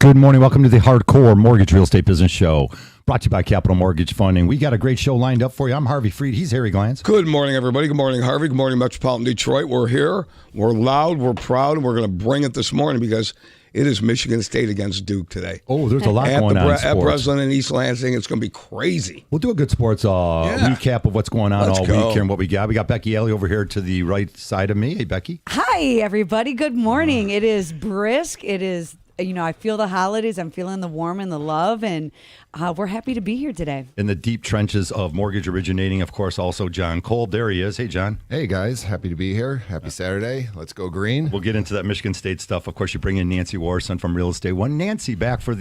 Good morning. Welcome to the Hardcore Mortgage Real Estate Business Show, brought to you by Capital Mortgage Funding. We got a great show lined up for you. I'm Harvey Freed. He's Harry Glantz. Good morning, everybody. Good morning, Harvey. Good morning, Metropolitan Detroit. We're here. We're loud. We're proud. And we're going to bring it this morning because it is Michigan State against Duke today. Oh, there's a lot going on in sports. At Breslin and East Lansing, it's going to be crazy. We'll do a good sports recap of what's going on all week here and what we got. We got Becky Alley over here to the right side of me. Hey, Becky. Hi, everybody. Good morning. It is brisk. It is... I feel the holidays. I'm feeling the warm and the love, and we're happy to be here today. In the deep trenches of mortgage originating, of course, also John Kolb. There he is. Hey, John. Hey, guys. Happy to be here. Happy Saturday. Let's go green. We'll get into that Michigan State stuff. Of course, you bring in Nancy Warson from Real Estate One. Nancy, back for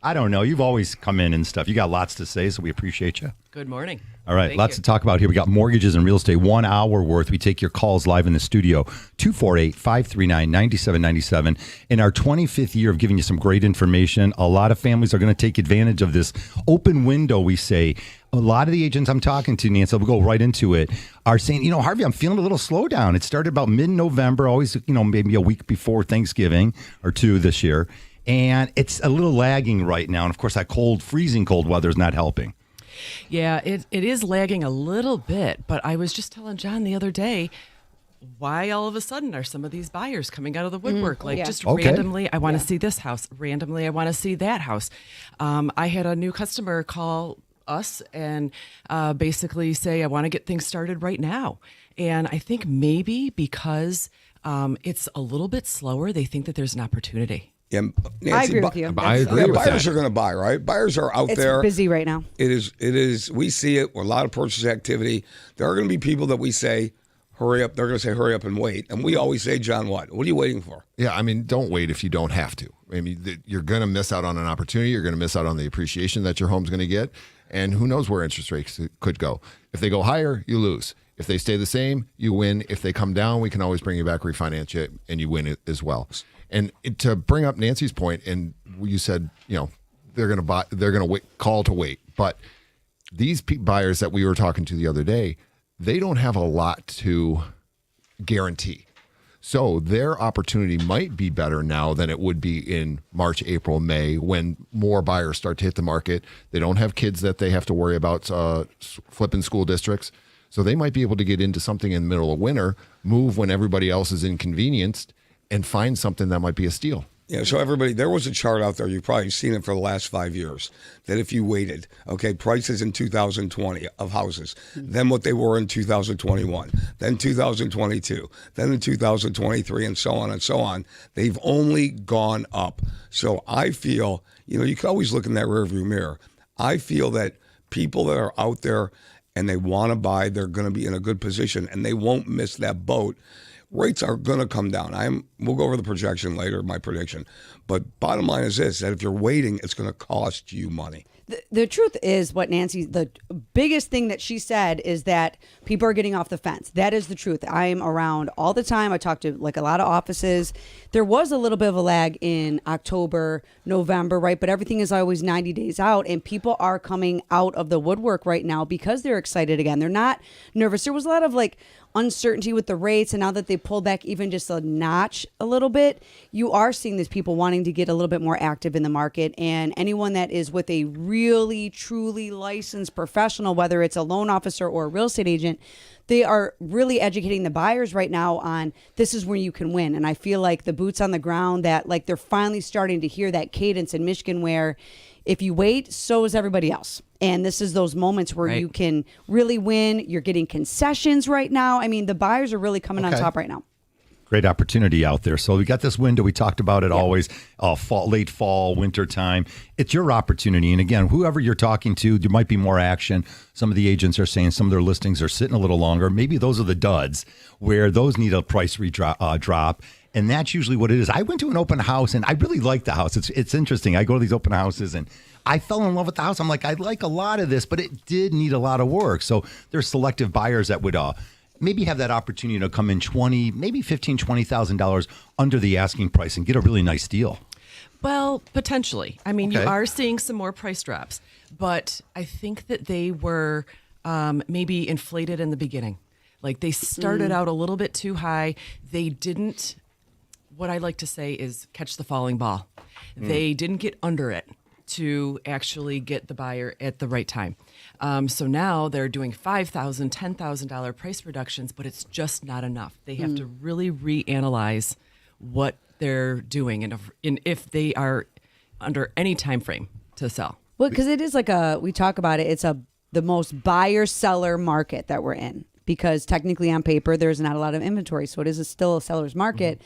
I don't know. You've always come in and stuff. You got lots to say, so we appreciate you. Good morning. All right, lots to talk about here. We got mortgages and real estate, 1 hour worth. We take your calls live in the studio, 248-539-9797. In our 25th year of giving you some great information, a lot of families are going to take advantage of this open window, we say. A lot of the agents I'm talking to, Nancy, we'll go right into it, are saying, Harvey, I'm feeling a little slowdown. It started about mid-November, always, maybe a week before Thanksgiving or two this year. And it's a little lagging right now. And, of course, that freezing cold weather is not helping. Yeah, it is lagging a little bit. But I was just telling John the other day, why all of a sudden are some of these buyers coming out of the woodwork? Randomly, I want to see this house. Randomly, I want to see that house. I had a new customer call us and basically say, I want to get things started right now. And I think maybe because it's a little bit slower, they think that there's an opportunity. Yeah, Nancy, I agree with you. I agree with buyers that. are going to buy, right? Buyers are out there. It's busy right now. It is. We see it. A lot of purchase activity. There are going to be people that we say, hurry up. They're going to say, hurry up and wait. And we always say, John, what? What are you waiting for? Yeah, I mean, don't wait if you don't have to. I mean, you're going to miss out on an opportunity. You're going to miss out on the appreciation that your home's going to get. And who knows where interest rates could go. If they go higher, you lose. If they stay the same, you win. If they come down, we can always bring you back, refinance you, and you win it as well. And to bring up Nancy's point, and you said, they're going to buy, they're going to wait, call to wait. But these buyers that we were talking to the other day, they don't have a lot to guarantee. So their opportunity might be better now than it would be in March, April, May, when more buyers start to hit the market. They don't have kids that they have to worry about flipping school districts. So they might be able to get into something in the middle of winter, move when everybody else is inconvenienced, and find something that might be a steal. Yeah, so everybody, there was a chart out there, you've probably seen it for the last 5 years, that if you waited, prices in 2020 of houses, then what they were in 2021, then 2022, then in 2023, and so on, they've only gone up. So I feel, you can always look in that rearview mirror. I feel that people that are out there and they want to buy, they're going to be in a good position, and they won't miss that boat. Rates are going to come down. We'll go over the projection later, my prediction. But bottom line is this, that if you're waiting, it's going to cost you money. The truth is the biggest thing that she said is that people are getting off the fence. That is the truth. I'm around all the time. I talk to a lot of offices. There was a little bit of a lag in October, November, right? But everything is always 90 days out, and people are coming out of the woodwork right now because they're excited again. They're not nervous. There was a lot of uncertainty with the rates, and now that they pulled back even just a notch a little bit, you are seeing these people wanting to get a little bit more active in the market. And anyone that is with a really truly licensed professional, whether it's a loan officer or a real estate agent, they are really educating the buyers right now on this is where you can win. And I feel like the boots on the ground, that they're finally starting to hear that cadence in Michigan where if you wait, so is everybody else. And this is those moments where you can really win. You're getting concessions right now. I mean, the buyers are really coming on top right now. Great opportunity out there. So we got this window. We talked about it always, late fall, winter time. It's your opportunity. And again, whoever you're talking to, there might be more action. Some of the agents are saying some of their listings are sitting a little longer. Maybe those are the duds where those need a price drop. And that's usually what it is. I went to an open house, and I really like the house. It's interesting. I go to these open houses, and I fell in love with the house. I'm like, I like a lot of this, but it did need a lot of work. So there's selective buyers that would maybe have that opportunity to come in maybe $15,000, $20,000 under the asking price and get a really nice deal. Well, potentially. I mean, you are seeing some more price drops, but I think that they were maybe inflated in the beginning. Like they started out a little bit too high. They didn't what I like to say is catch the falling ball. They didn't get under it to actually get the buyer at the right time. So now they're doing $5,000, $10,000 price reductions, but it's just not enough. They have to really reanalyze what they're doing and if they are under any time frame to sell. Well, because it is like we talk about it, it's the most buyer-seller market that we're in, because technically on paper, there's not a lot of inventory. So it is still a seller's market.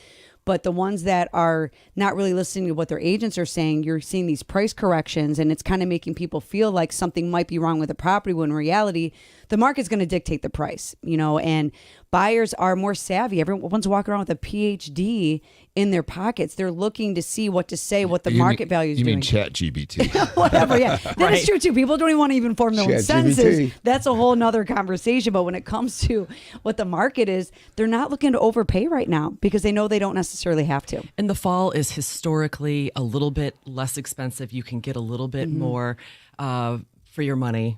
But the ones that are not really listening to what their agents are saying, you're seeing these price corrections, and it's kind of making people feel like something might be wrong with the property, when in reality, the market's going to dictate the price, and buyers are more savvy. Everyone's walking around with a PhD in their pockets. They're looking to see what to say, what the market value is doing. You mean ChatGPT? Whatever, yeah. That is true, too. People don't even want to even form their own sentences. That's a whole nother conversation. But when it comes to what the market is, they're not looking to overpay right now because they know they don't necessarily have to. And the fall is historically a little bit less expensive. You can get a little bit more for your money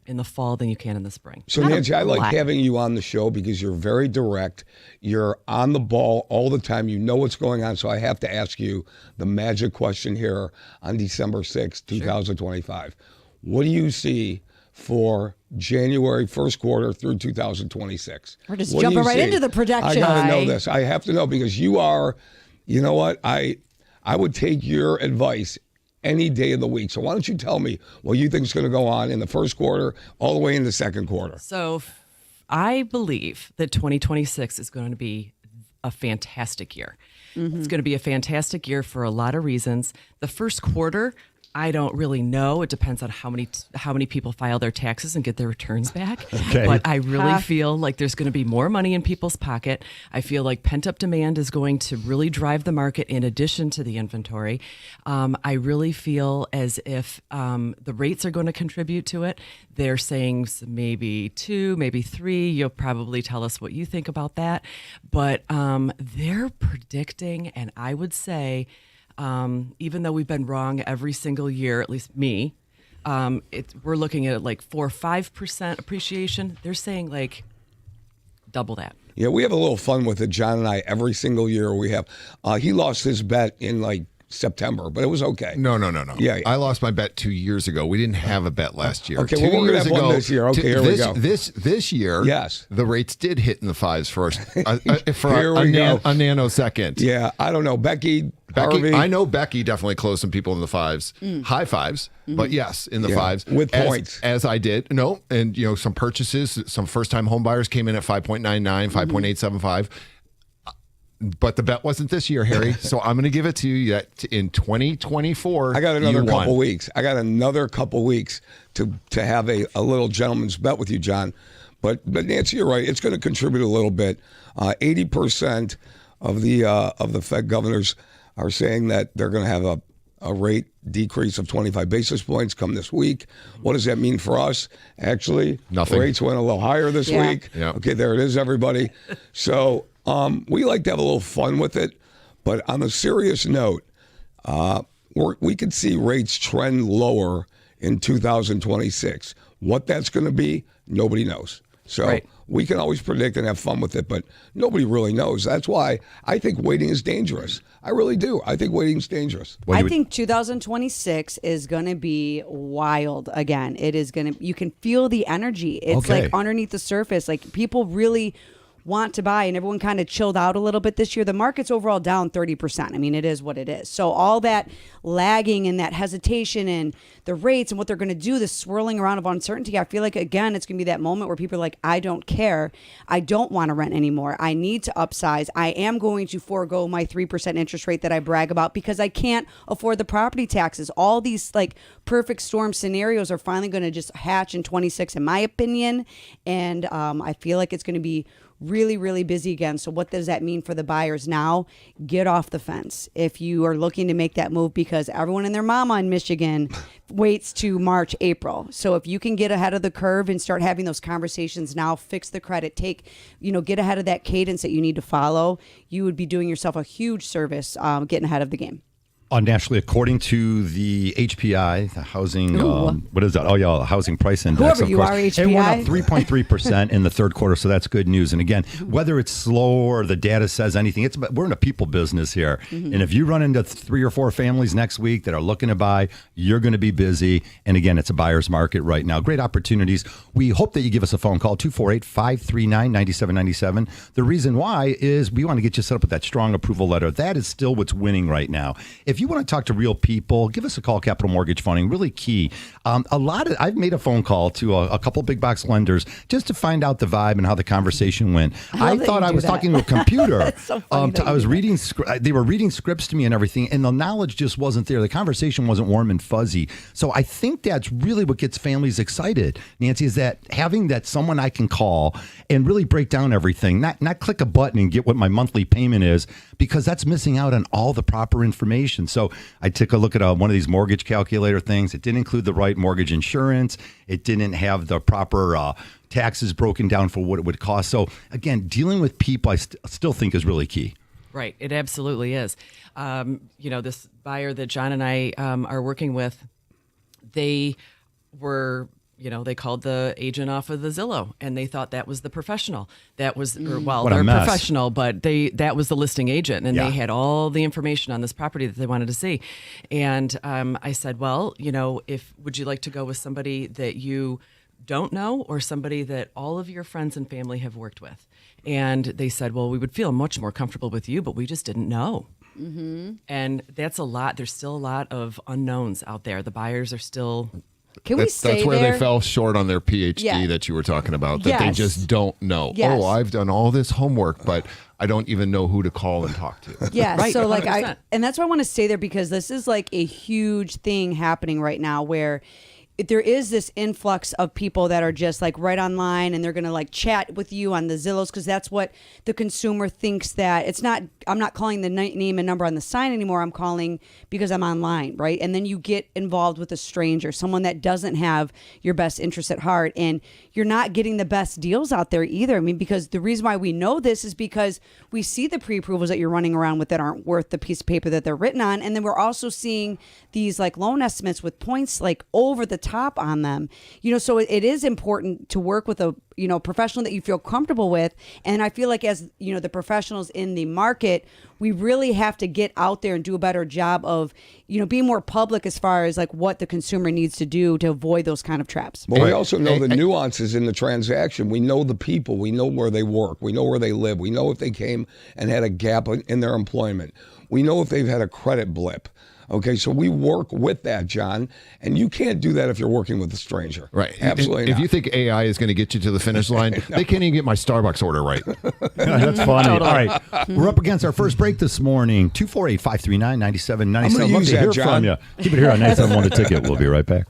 in the fall than you can in the spring. So Nancy, I like having you on the show because you're very direct. You're on the ball all the time. You know what's going on. So I have to ask you the magic question here on December 6th, 2025. What do you see for January, first quarter through 2026? We're just jumping right into the projection. I got to know this. I have to know because you are, you know what? I would take your advice any day of the week. So why don't you tell me what you think is going to go on in the first quarter all the way in the second quarter? So I believe that 2026 is going to be a fantastic year. It's going to be a fantastic year for a lot of reasons. The first quarter, I don't really know. It depends on how many people file their taxes and get their returns back. Okay. But I really feel like there's going to be more money in people's pocket. I feel like pent-up demand is going to really drive the market in addition to the inventory. I really feel as if the rates are going to contribute to it. They're saying maybe 2, maybe 3. You'll probably tell us what you think about that. But they're predicting, and I would say, even though we've been wrong every single year, at least me, we're looking at like 4 or 5% appreciation. They're saying like double that. Yeah, we have a little fun with it, John and I, every single year we have. He lost his bet in like September, but it was okay. No. Yeah. I lost my bet 2 years ago. We didn't have a bet last year. Okay, well, we're going to have one this year. Okay, here we go. This year, yes, the rates did hit in the 5s for a nanosecond. Yeah, I don't know. Becky, Harvey. I know Becky definitely closed some people in the 5s, high 5s, but yes, in the 5s. With points. As I did. No, and some purchases, some first-time home buyers came in at 5.99, 5.875. But the bet wasn't this year, Harry. So I'm going to give it to you that in 2024. I got another couple weeks. I got another couple weeks to have a little gentleman's bet with you, John. But Nancy, you're right. It's going to contribute a little bit. 80% of the Fed governors are saying that they're going to have a rate decrease of 25 basis points come this week. What does that mean for us? Actually, nothing. Rates went a little higher this week. Yeah. Okay, there it is, everybody. So we like to have a little fun with it. But on a serious note, we could see rates trend lower in 2026. What that's going to be, nobody knows. So we can always predict and have fun with it, but nobody really knows. That's why I think waiting is dangerous. I really do. I think waiting is dangerous. I think 2026 is going to be wild again. It is going to, you can feel the energy. It's like underneath the surface. Like people really want to buy, and everyone kind of chilled out a little bit this year. The market's overall down 30%. I mean, it is what it is. So all that lagging and that hesitation and the rates and what they're going to do, the swirling around of uncertainty, I feel like, again, it's going to be that moment where people are like, I don't care. I don't want to rent anymore. I need to upsize. I am going to forego my 3% interest rate that I brag about because I can't afford the property taxes. All these like perfect storm scenarios are finally going to just hatch in 26, in my opinion. And I feel like it's going to be really, really busy again. So what does that mean for the buyers now? Get off the fence if you are looking to make that move, because everyone and their mama in Michigan waits to March, April. So if you can get ahead of the curve and start having those conversations now, fix the credit, get ahead of that cadence that you need to follow, you would be doing yourself a huge service getting ahead of the game. Nationally, according to the HPI, the housing, what is that? Oh, yeah, housing price index. Whoever of you course. are, HPI. It went up 3.3% in the third quarter, so that's good news. And again, whether it's slow or the data says anything, we're in a people business here. And if you run into 3 or 4 families next week that are looking to buy, you're going to be busy. And again, it's a buyer's market right now. Great opportunities. We hope that you give us a phone call, 248-539-9797. The reason why is we want to get you set up with that strong approval letter. That is still what's winning right now. If you want to talk to real people, give us a call. Capital Mortgage Funding, really key. I've made a phone call to a couple big box lenders just to find out the vibe and how the conversation went. I thought I was talking to a computer. So funny I was reading. They were reading scripts to me and everything, and the knowledge just wasn't there. The conversation wasn't warm and fuzzy. So I think that's really what gets families excited, Nancy, is that having that someone I can call and really break down everything, not click a button and get what my monthly payment is, because that's missing out on all the proper information. So I took a look at one of these mortgage calculator things. It didn't include the right mortgage insurance. It didn't have the proper taxes broken down for what it would cost. So again, dealing with people, I still think is really key. Right. It absolutely is. This buyer that John and I are working with, they were, they called the agent off of the Zillow, and they thought that was the professional. That was, they're professional, but that was the listing agent, and they had all the information on this property that they wanted to see. And I said, well, would you like to go with somebody that you don't know, or somebody that all of your friends and family have worked with? And they said, well, we would feel much more comfortable with you, but we just didn't know. Mm-hmm. And that's a lot. There's still a lot of unknowns out there. The buyers are still... That's where they fell short on their PhD that you were talking about, that they just don't know. Yes. Oh, I've done all this homework, but I don't even know who to call and talk to. Yeah, Right, so and that's why I want to stay there, because this is like a huge thing happening right now where there is this influx of people that are just like right online, and they're going to like chat with you on the Zillows, because that's what the consumer thinks. That it's not, I'm not calling the name and number on the sign anymore. I'm calling because I'm online, right? And then you get involved with a stranger, someone that doesn't have your best interest at heart, and you're not getting the best deals out there either. I mean, because the reason why we know this is because we see the pre-approvals that you're running around with that aren't worth the piece of paper that they're written on. And then we're also seeing these like loan estimates with points like over the top on them, so it is important to work with a professional that you feel comfortable with. And I feel like, as the professionals in the market, we really have to get out there and do a better job of being more public as far as like what the consumer needs to do to avoid those kind of traps. But we also know the nuances in the transaction. We know the people. We know where they work. We know where they live. We know if they came and had a gap in their employment. We know if they've had a credit blip. Okay, so we work with that, John, and you can't do that if you're working with a stranger. Right. Absolutely If not. you think AI is going to get you to the finish line, they can't even get my Starbucks order right. That's funny. All right, we're up against our first break this morning. 248-539-9797. Love to hear from you. Keep it here on 971 The Ticket. We'll be right back.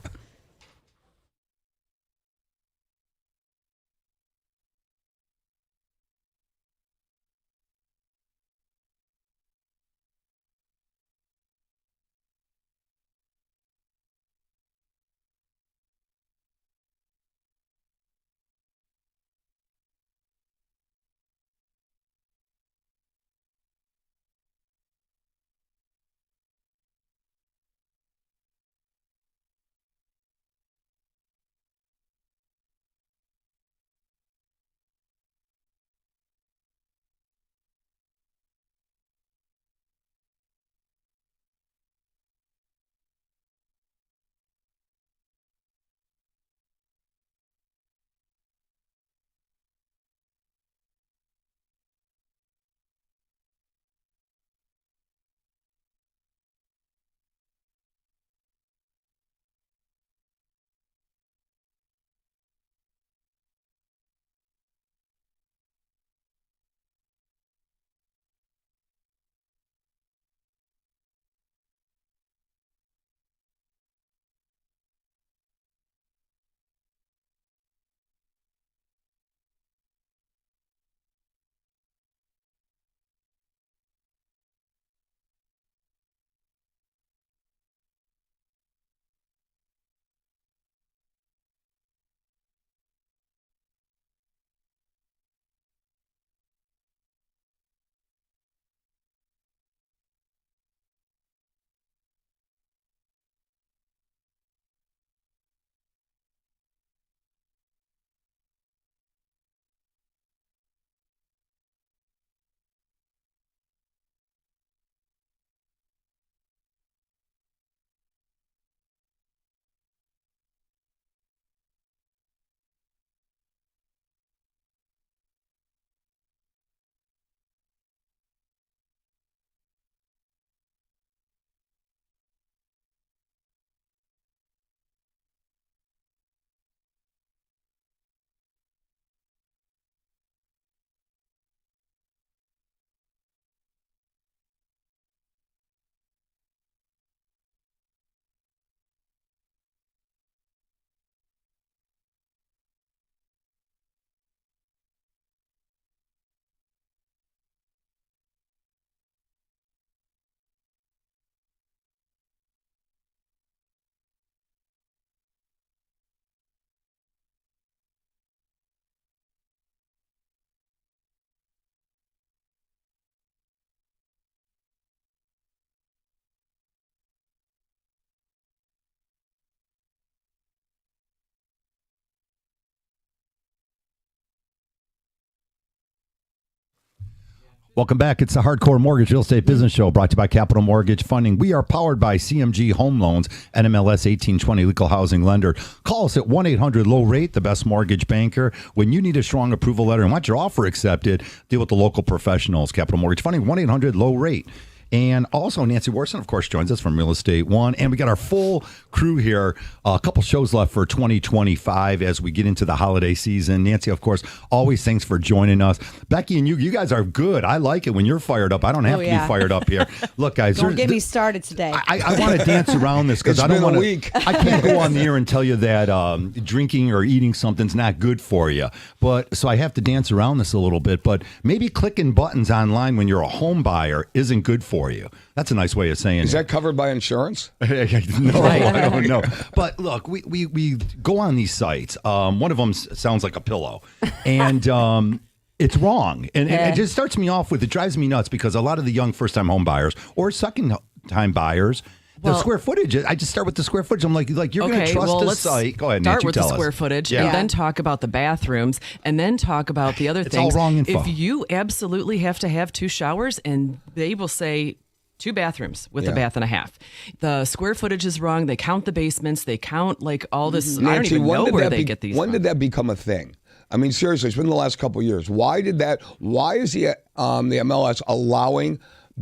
Welcome back. It's the Hardcore Mortgage Real Estate Business Show brought to you by Capital Mortgage Funding. We are powered by CMG Home Loans, NMLS 1820 Legal Housing Lender. Call us at 1-800-LOW-RATE, the best mortgage banker. When you need a strong approval letter and want your offer accepted, deal with the local professionals. Capital Mortgage Funding, 1-800-LOW-RATE. And also Nancy Warson, of course, joins us from Real Estate One. And we got our full crew here. A couple shows left for 2025 as we get into the holiday season. Nancy, of course, always thanks for joining us. Becky and you guys are good. I like it when you're fired up. I don't have to be fired up here. Look, guys. Don't get me started today. I want to dance around this because I don't want to. I can't go on the air and tell you that drinking or eating something's not good for you. But so I have to dance around this a little bit. But maybe clicking buttons online when you're a home buyer isn't good for you. That's a nice way of saying it. Is that covered by insurance? No, I don't know. But look, we go on these sites. One of them sounds like a pillow. And it's wrong. And it just starts me off with, it drives me nuts because a lot of the young first-time home buyers or second-time buyers, the square footage, I just start with the square footage. I'm like you're going to trust the site. Go ahead, Start Nancy, with the square footage and then talk about the bathrooms and then talk about the other things. It's all wrong info. If you absolutely have to have 2 showers, and they will say 2 bathrooms with a bath and a half. The square footage is wrong. They count the basements. They count like all this. Nancy, I don't even know where they get these When from. did that become a thing? I mean, seriously, it's been the last couple of years. Why is the MLS allowing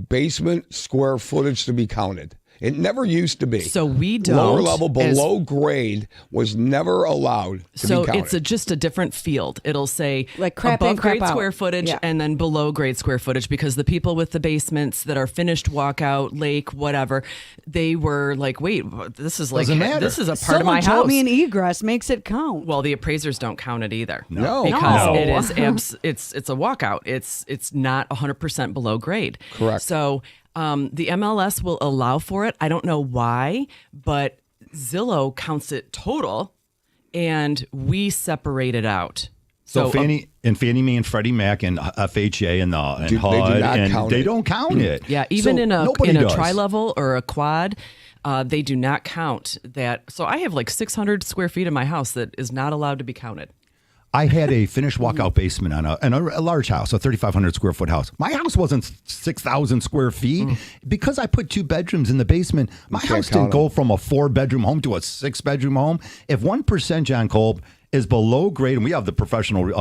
basement square footage to be counted? It never used to be. So we don't. Lower level, below grade was never allowed to be counted. It's just a different field. It'll say Like crap above in, crap grade out. square footage and then below grade square footage, because the people with the basements that are finished walkout, lake, whatever, they were like, wait, this is like, Doesn't matter. this is a part Someone of my told house. me an egress makes it count. Well, the appraisers don't count it either. No. Because No. it is it's a walkout. It's not 100% below grade. Correct. So the MLS will allow for it. I don't know why, but Zillow counts it total, and we separate it out. So Fannie Mae and Freddie Mac and FHA and HUD, they do not and count they it. don't count it. Yeah, even So in a nobody does. tri-level or a quad, they do not count that. So I have like 600 square feet in my house that is not allowed to be counted. I had a finished walkout basement on a large house, a 3,500 square foot house. My house wasn't 6,000 square feet. Because I put 2 bedrooms in the basement, my house didn't go from a 4-bedroom home to a 6-bedroom home. If 1%, John Kolb, is below grade, and we have the professional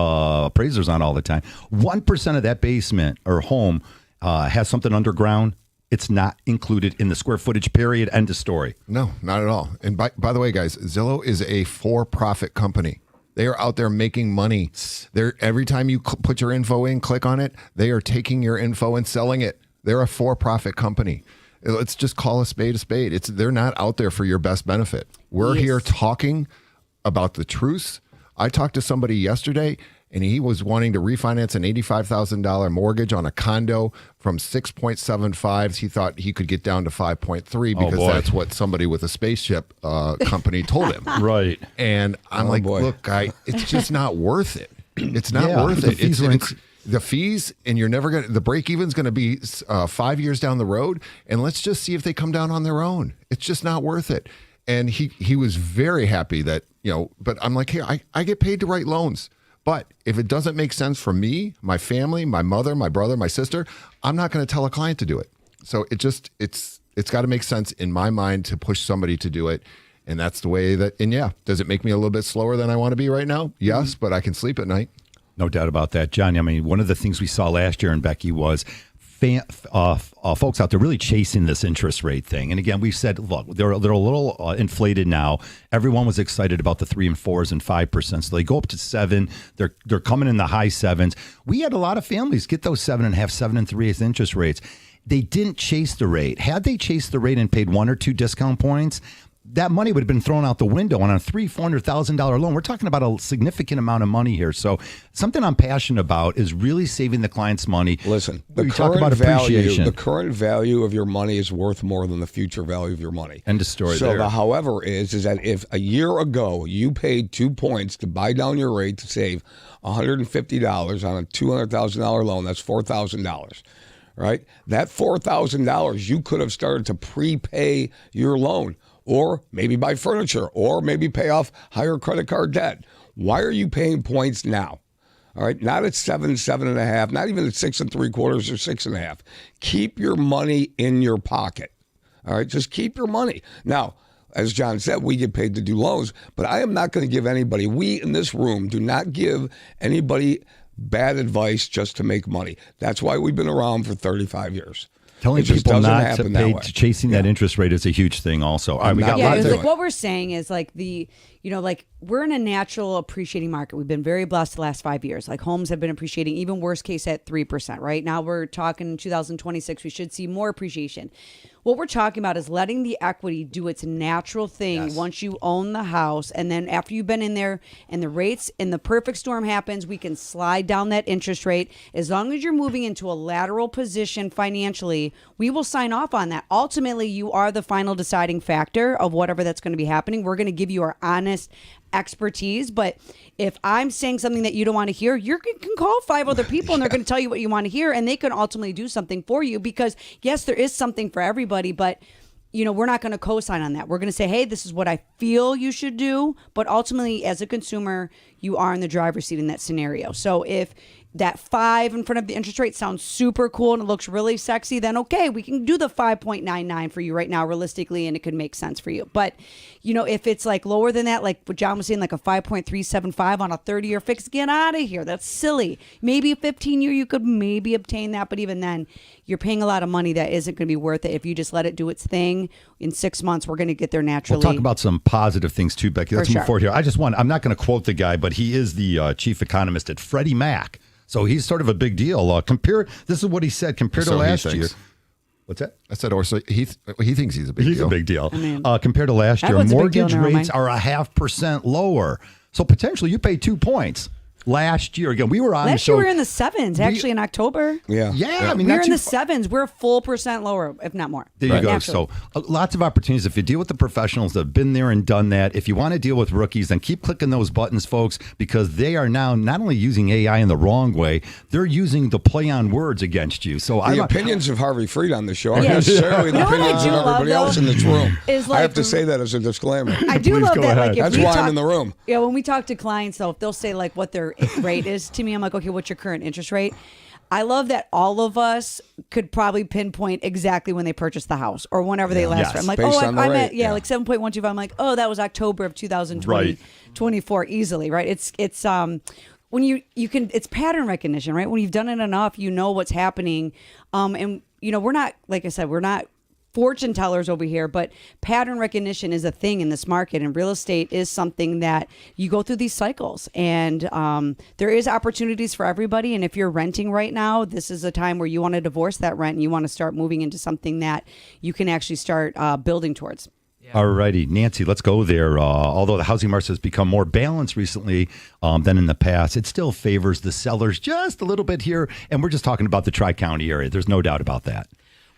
appraisers on all the time, 1% of that basement or home has something underground, it's not included in the square footage, period, end of story. No, not at all. And by the way, guys, Zillow is a for-profit company. They are out there making money. Every time you put your info in, click on it, they are taking your info and selling it. They're a for-profit company. Let's just call a spade a spade. They're not out there for your best benefit. We're here talking about the truth. I talked to somebody yesterday, and he was wanting to refinance an $85,000 mortgage on a condo from 6.75. He thought he could get down to 5.3 because that's what somebody with a spaceship company told him. Right. And I'm look, guy, it's just not worth it. It's not worth the it. fees It's the fees, and you're never going to, the break even's going to be 5 years down the road. And let's just see if they come down on their own. It's just not worth it. And he was very happy that, but I'm like, hey, I get paid to write loans. But if it doesn't make sense for me, my family, my mother, my brother, my sister, I'm not going to tell a client to do it. So it's got to make sense in my mind to push somebody to do it. And that's the way that, and does it make me a little bit slower than I want to be right now? Yes, but I can sleep at night. No doubt about that, John. I mean, one of the things we saw last year in Becky was folks out there really chasing this interest rate thing. And again, we said, look, they're a little inflated now. Everyone was excited about the 3 and 4s and 5%. So they go up to 7. They're coming in the high 7s. We had a lot of families get those 7.5, 7 3/8 interest rates. They didn't chase the rate. Had they chased the rate and paid 1 or 2 discount points, that money would have been thrown out the window on a $300,000-$400,000 loan. We're talking about a significant amount of money here. So something I'm passionate about is really saving the client's money. Listen, we talk about appreciation. The current value of your money is worth more than the future value of your money. End of story. So there. the however is that if a year ago you paid 2 points to buy down your rate to save $150 on a $200,000 loan, that's $4,000. Right? That $4,000 you could have started to prepay your loan, or maybe buy furniture, or maybe pay off higher credit card debt. Why are you paying points now? All right, not at 7, 7.5, not even at 6 3/4 or 6.5. Keep your money in your pocket. All right, just keep your money. Now, as John said, we get paid to do loans, but I am not going to give anybody, we in this room do not give anybody bad advice just to make money. That's wwhy we've been around for 35 years. Telling It just people doesn't not to happen that pay, way. chasing that interest rate is a huge thing also. All right, we got Yeah, lots it's of like what we're saying is like like we're in a natural appreciating market. We've been very blessed the last 5 years. Like homes have been appreciating, even worst case at 3%. Right now we're talking in 2026, we should see more appreciation. What we're talking about is letting the equity do its natural thing once you own the house. And then after you've been in there and the rates and the perfect storm happens, we can slide down that interest rate. As long as you're moving into a lateral position financially, we will sign off on that. Ultimately, you are the final deciding factor of whatever that's going to be happening. We're going to give you our honest expertise, but if I'm saying something that you don't want to hear, you can call 5 other people and they're going to tell you what you want to hear, and they can ultimately do something for you, because yes, there is something for everybody, but we're not going to co-sign on that. We're going to say, hey, this is what I feel you should do, but ultimately as a consumer, you are in the driver's seat in that scenario. So if that 5 in front of the interest rate sounds super cool and it looks really sexy, then okay, we can do the 5.99 for you right now realistically, and it could make sense for you. But if it's like lower than that, like what John was saying, like a 5.375 on a 30-year fix, get out of here. That's silly. Maybe a 15-year you could maybe obtain that, but even then you're paying a lot of money that isn't going to be worth it if you just let it do its thing. In 6 months, we're going to get there naturally. We'll talk about some positive things too, Becky. Let's move forward here. I'm not going to quote the guy, but he is the chief economist at Freddie Mac. So he's sort of a big deal. This is what he said compared to last year. What's that? I said, or so he thinks he's a big deal. He's a big deal. Compared to last year, Everyone's a big deal mortgage in their own rates are 0.5% lower. So potentially you pay 2 points. Last year, again, we were on the show. Last year we were in the 7s, actually, in October. Yeah. I mean, we were in the 7s. We're a full % lower, if not more. There you go. Naturally. So lots of opportunities. If you deal with the professionals that have been there and done that, if you want to deal with rookies, then keep clicking those buttons, folks, because they are now not only using AI in the wrong way, they're using the play on words against you. So the opinions of Harvey Freed on the show aren't necessarily the opinions of everybody else in this room. I have to say that as a disclaimer. I do love that. Like, that's why I'm in the room. Yeah, when we talk to clients, though, if they'll say like what their rate is to me, I'm like, okay, what's your current interest rate? I love that all of us could probably pinpoint exactly when they purchased the house or whenever they last. I'm like, I'm at like 7.12. I'm like, oh, that was October of 2024 easily, right? It's when you can, it's pattern recognition, right? When you've done it enough, you know what's happening. And we're not, like I said, we're not fortune tellers over here, but pattern recognition is a thing in this market, and real estate is something that you go through these cycles, and there is opportunities for everybody. And if you're renting right now, this is a time where you want to divorce that rent and you want to start moving into something that you can actually start building towards. All righty, Nancy, let's go there. Although the housing market has become more balanced recently than in the past, it still favors the sellers just a little bit here. And we're just talking about the Tri-County area. There's no doubt about that.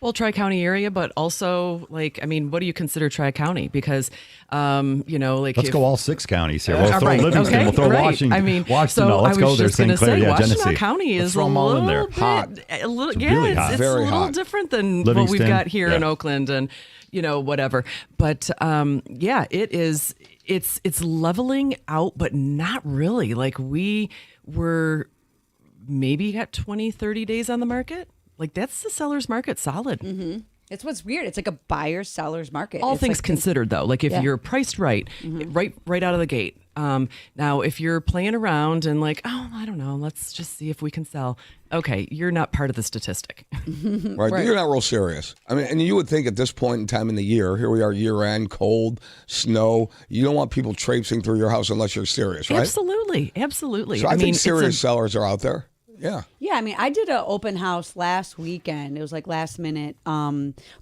Well, Tri-County area, but also, what do you consider Tri-County? Because, let's go all 6 counties here. We'll throw Livingston, okay, we'll throw Washington. So let's go there. St. Clair, Washtenaw County is a little in there. bit Hot. It's a little Very little hot. different than Livingston, what we've got here in Oakland and whatever. But it is. It's leveling out, but not really. Like we were maybe got 20, 30 days on the market. Like that's the seller's market solid. Mm-hmm. It's what's weird. It's like a buyer's-seller's market. All it's things like considered, though. Like if you're priced right, right out of the gate. Now, if you're playing around and like, oh, I don't know, let's just see if we can sell. Okay, you're not part of the statistic. Right. You're not real serious. I mean, and you would think at this point in time in the year, here we are year-end, cold, snow, you don't want people traipsing through your house unless you're serious, right? Absolutely. So I think serious sellers are out there. Yeah. Yeah, I mean, I did an open house last weekend. It was like last minute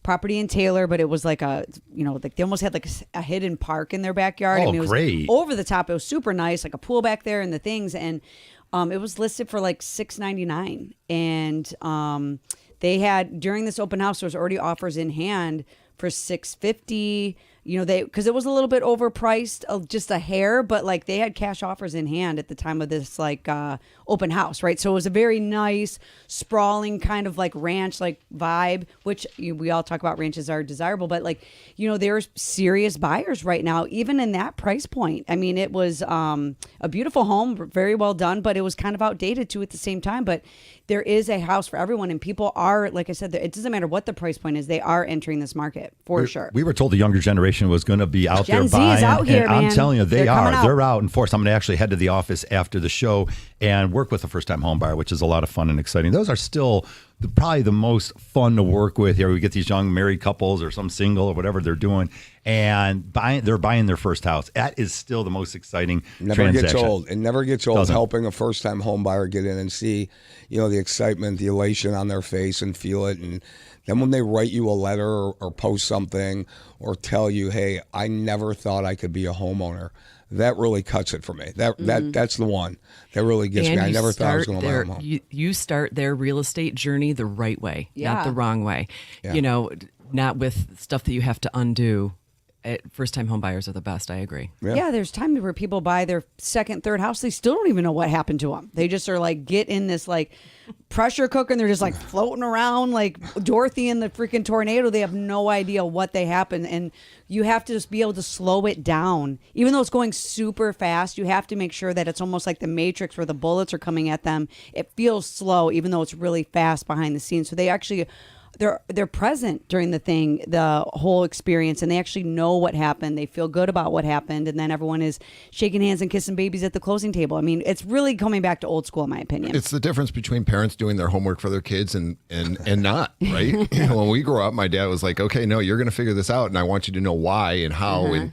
property in Taylor, but it was like they almost had like a hidden park in their backyard. Oh, I mean, it was great. over the top. It was super nice, like a pool back there and the things. And it was listed for like $699. And they had, during this open house, there was already offers in hand for $650. because it was a little bit overpriced, just a hair, but like they had cash offers in hand at the time of this like open house, right? So it was a very nice, sprawling kind of like ranch like vibe, which we all talk about ranches are desirable, but like, there's serious buyers right now, even in that price point. I mean, it was a beautiful home, very well done, but it was kind of outdated too at the same time. But there is a house for everyone, and people are, like I said, it doesn't matter what the price point is, they are entering this market for sure. We were told the younger generation was going to be out Gen there Z buying. is out here, and man. I'm telling you, They're coming out. They're out in force. I'm going to actually head to the office after the show and work with a first-time home buyer, which is a lot of fun and exciting. Those are still probably the most fun to work with here. We get these young married couples or some single or whatever they're doing, and they're buying their first house. That is still the most exciting transaction. Gets old. It never gets old. Doesn't. Helping a first-time home buyer get in and see, the excitement, the elation on their face and feel it. And then when they write you a letter or post something or tell you, hey, I never thought I could be a homeowner, that really cuts it for me. That's the one that really gets me. I never thought I was going to buy a home. You start their real estate journey the right way, not the wrong way. Yeah. Not with stuff that you have to undo. First-time home buyers are the best. I agree. Yeah, there's times where people buy their second, third house. They still don't even know what happened to them. They just are like get in this like pressure cooker and they're just like floating around like Dorothy in the freaking tornado. They have no idea what they happened. And you have to just be able to slow it down. Even though it's going super fast, you have to make sure that it's almost like the Matrix where the bullets are coming at them. It feels slow, even though it's really fast behind the scenes. So they actually... They're present during the whole experience, and they actually know what happened. They feel good about what happened, and then everyone is shaking hands and kissing babies at the closing table. I mean, it's really coming back to old school, in my opinion. It's the difference between parents doing their homework for their kids and not, right? When we grew up, my dad was like, okay, no, you're going to figure this out, and I want you to know why and how and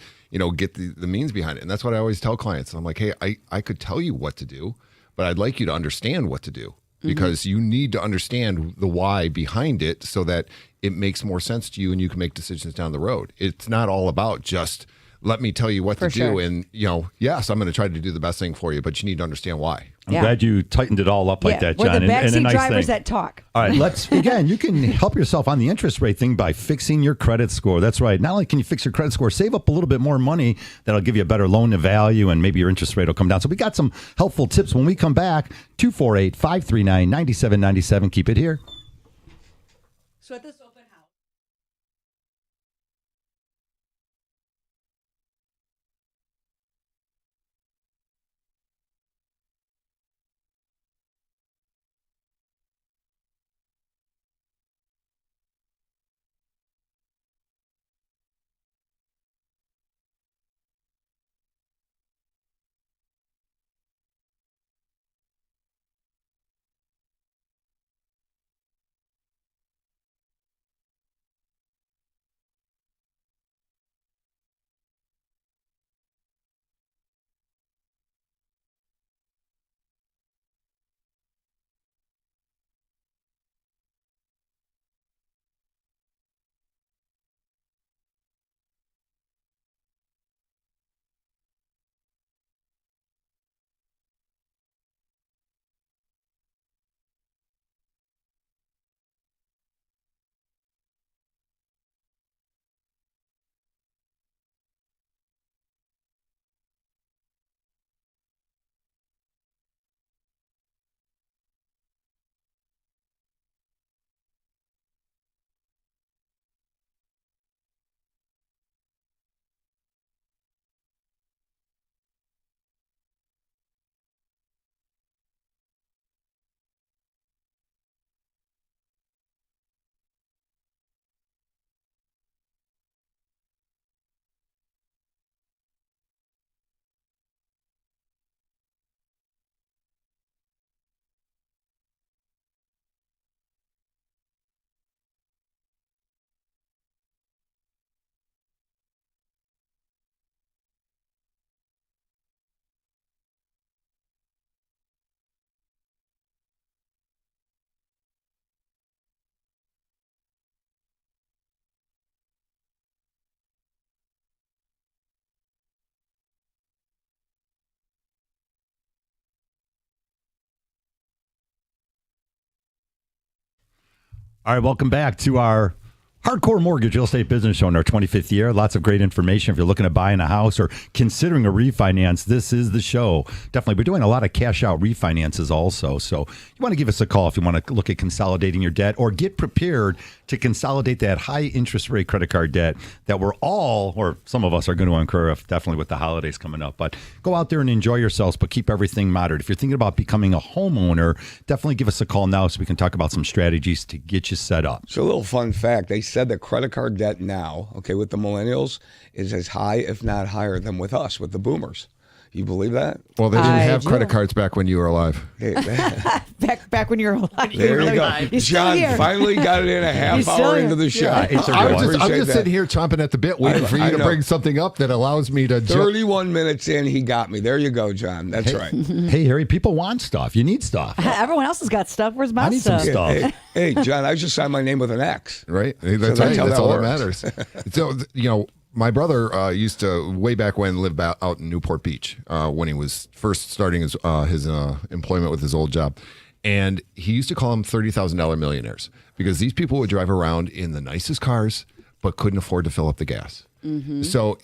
get the means behind it. And that's what I always tell clients. I'm like, hey, I could tell you what to do, but I'd like you to understand what to do. Because you need to understand the why behind it so that it makes more sense to you and you can make decisions down the road. It's not all about just let me tell you what to do. And, yes, I'm going to try to do the best thing for you, but you need to understand why. I'm glad you tightened it all up like that, John. We're the backseat and a nice drivers thing. that talk. All right, again, you can help yourself on the interest rate thing by fixing your credit score. That's right. Not only can you fix your credit score, save up a little bit more money. That'll give you a better loan to value, and maybe your interest rate will come down. So we got some helpful tips when we come back. 248-539-9797. Keep it here. So at this open house. All right, welcome back to our Hardcore Mortgage Real Estate Business Show in our 25th year. Lots of great information. If you're looking at buying a house or considering a refinance, this is the show. Definitely. We're doing a lot of cash out refinances also. So you want to give us a call if you want to look at consolidating your debt or get prepared to consolidate that high interest rate credit card debt that we're all, or some of us are going to incur, definitely with the holidays coming up. But go out there and enjoy yourselves, but keep everything moderate. If you're thinking about becoming a homeowner, definitely give us a call now so we can talk about some strategies to get you set up. So a little fun fact, they said that credit card debt now, okay, with the millennials is as high, if not higher, than with us, with the boomers. You believe that? Well, they didn't have credit cards back when you were alive. back when you were alive. There you go. John finally got it in a half hour into the show. Yeah, I'm just sitting here chomping at the bit waiting for you to bring something up that allows me to 31 minutes in, he got me. There you go, John. That's right. Hey, Harry, people want stuff. You need stuff. Everyone else has got stuff. Where's my I need stuff? some stuff. Hey, John, I just signed my name with an X. Right? That's So right. that's how That's that all that works. matters. So, my brother used to, way back when, live out in Newport Beach when he was first starting his employment with his old job. And he used to call them $30,000 millionaires because these people would drive around in the nicest cars but couldn't afford to fill up the gas. Mm-hmm. So,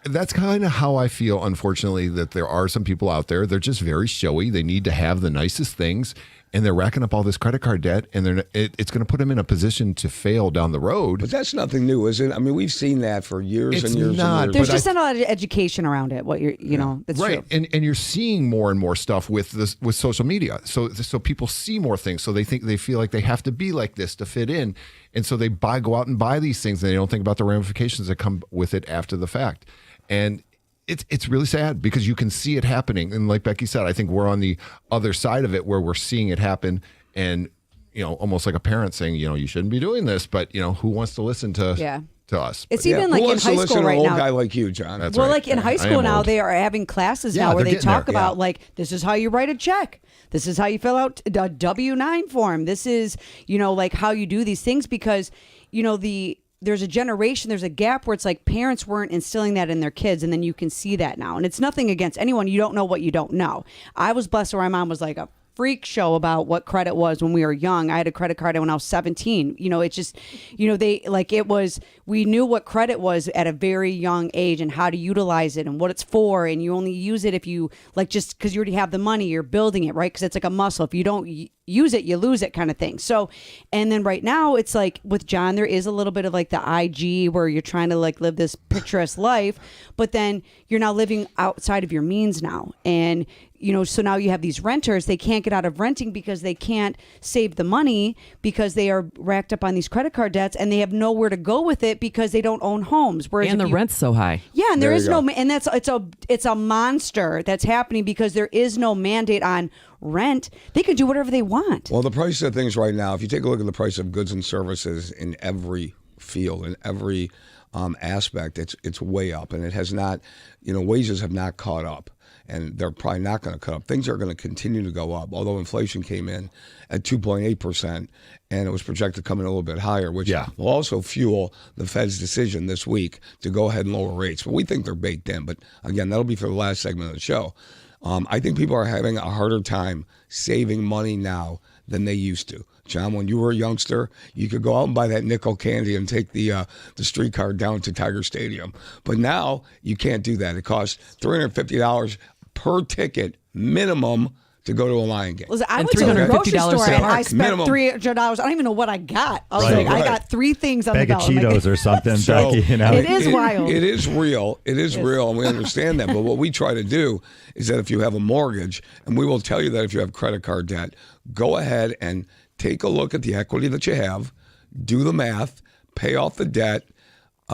that's kind of how I feel, unfortunately, that there are some people out there. They're just very showy. They need to have the nicest things. And they're racking up all this credit card debt, and it's going to put them in a position to fail down the road. But that's nothing new, is it? I mean, we've seen that for years It's and years not, and There's years. just not a lot of education around it. What that's right, true. and you're seeing more and more stuff with social media. So people see more things, so they feel like they have to be like this to fit in, and so they go out and buy these things, and they don't think about the ramifications that come with it after the fact, and. It's really sad because you can see it happening. And like Becky said, I think we're on the other side of it where we're seeing it happen and, almost like a parent saying, you shouldn't be doing this, but, who wants to listen to us? It's But, even like Who in wants to high listen school to right an old now. guy like you, John? That's Well, right. like in high I school am now, old. they are having classes Yeah, now where they're they getting talk there, about yeah. like, this is how you write a check. This is how you fill out a W-9 form. This is, like how you do these things because, there's a generation, there's a gap where it's like parents weren't instilling that in their kids, and then you can see that now. And it's nothing against anyone. You don't know what you don't know. I was blessed where my mom was like a freak show about what credit was when we were young. I had a credit card when I was 17. It's just, we knew what credit was at a very young age and how to utilize it and what it's for. And you only use it if you just because you already have the money, you're building it, right? Because it's like a muscle. If you don't use it, you lose it kind of thing. So, and then right now it's like with John, there is a little bit of like the IG where you're trying to live this picturesque life, but then you're now living outside of your means now. And, so now you have these renters, they can't get out of renting because they can't save the money because they are racked up on these credit card debts and they have nowhere to go with it because they don't own homes. Whereas And the rent's so high. Yeah, and There there you is go. no, and it's a monster that's happening because there is no mandate on rent. They can do whatever they want. Well, the price of things right now, if you take a look at the price of goods and services in every field, in every aspect, it's way up. And it has not, wages have not caught up. And they're probably not going to cut up. Things are going to continue to go up, although inflation came in at 2.8%, and it was projected to come in a little bit higher, which will also fuel the Fed's decision this week to go ahead and lower rates. But we think they're baked in. But again, that'll be for the last segment of the show. I think people are having a harder time saving money now than they used to. John, when you were a youngster, you could go out and buy that nickel candy and take the streetcar down to Tiger Stadium. But now you can't do that. It costs $350 per ticket minimum to go to a Lion game. Listen, I And went to the grocery $350 store to and I park, spent minimum. $300. I don't even know what I got. I was Right. I got 3 things on Bag the of bill. I'm like, Cheetos or something, So, Becky, It is wild. It is real. It is real, and we understand that. But what we try to do is that if you have a mortgage, and we will tell you that if you have credit card debt, go ahead and take a look at the equity that you have, do the math, pay off the debt.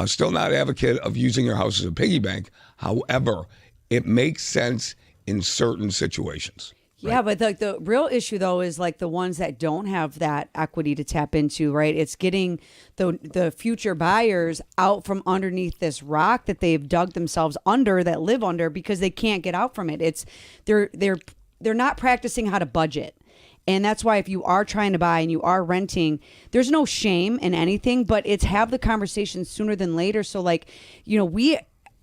Still not an advocate of using your house as a piggy bank. However, it makes sense in certain situations. Yeah, but the real issue though is like the ones that don't have that equity to tap into, right? It's getting the future buyers out from underneath this rock that they've dug themselves under, that live under, because they can't get out from it. It's they're not practicing how to budget. And that's why if you are trying to buy and you are renting, there's no shame in anything, but it's have the conversation sooner than later. So